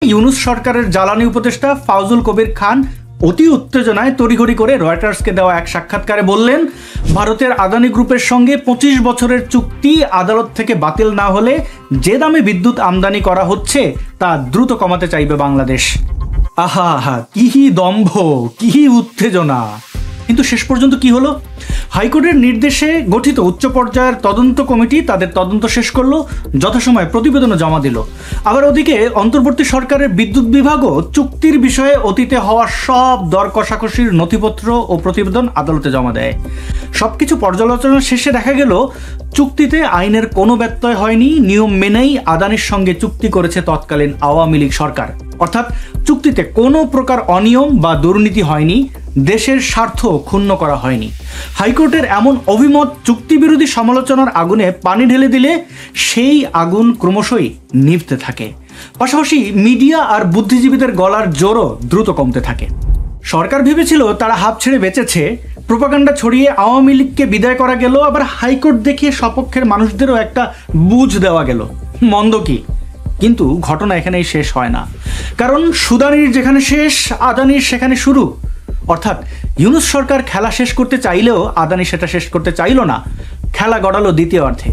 ইউনূস সরকারের জ্বালানি উপদেষ্টা ফাউজুল কবির খান অতি উত্তেজনায় তড়িঘড়ি করে রয়টার্সকে দেওয়া এক সাক্ষাৎকারে বললেন, ভারতের আদানি গ্রুপের সঙ্গে ২৫ বছরের চুক্তি আদালত থেকে বাতিল না হলে যে দামে বিদ্যুৎ আমদানি করা হচ্ছে তা দ্রুত কমাতে চাইবে বাংলাদেশ। আহা আহা, কি দম্ভ, কি উত্তেজনা! কিন্তু শেষ পর্যন্ত কি হলো? হাইকোর্টের নির্দেশে গঠিত উচ্চ পর্যায়ের তদন্ত কমিটি তাদের তদন্ত শেষ করলো, যথাসময়ে প্রতিবেদনও জমা দিল। আবার ওদিকে অন্তর্বর্তী সরকারের বিদ্যুৎ বিভাগও চুক্তির বিষয়ে অতীতে হওয়া সব দর কষাকষির নথিপত্র ও প্রতিবেদন আদালতে জমা দেয়। সবকিছু পর্যালোচনা শেষে দেখা গেল চুক্তিতে আইনের কোনো ব্যত্যয় হয়নি, নিয়ম মেনেই আদানির সঙ্গে চুক্তি করেছে তৎকালীন আওয়ামী লীগ সরকার। অর্থাৎ চুক্তিতে কোনো প্রকার অনিয়ম বা দুর্নীতি হয়নি, দেশের স্বার্থ ক্ষুণ্ণ করা হয়নি। হাইকোর্টের এমন অভিমত চুক্তিবিরোধী সমালোচনার আগুনে পানি ঢেলে দিলে সেই আগুন ক্রমশই নিভতে থাকে। পাশাপাশি মিডিয়া আর বুদ্ধিজীবীদের গলার জোরও দ্রুত কমতে থাকে। সরকার ভেবেছিল তারা হাঁপ ছেড়ে বেঁচেছে, প্রোপাগান্ডা ছড়িয়ে আওয়ামী লীগকে বিদায় করা গেল, আবার হাইকোর্ট দেখিয়ে সপক্ষের মানুষদেরও একটা বুঝ দেওয়া গেল। মন্দ কি? কিন্তু ঘটনা এখানেই শেষ হয় না, কারণ সুদানির যেখানে শেষ, আদানির সেখানে শুরু। অর্থাৎ ইউনূস সরকার খেলা শেষ করতে চাইলেও আদানি সেটা শেষ করতে চাইল না, খেলা গড়ালো দ্বিতীয় অর্ধে।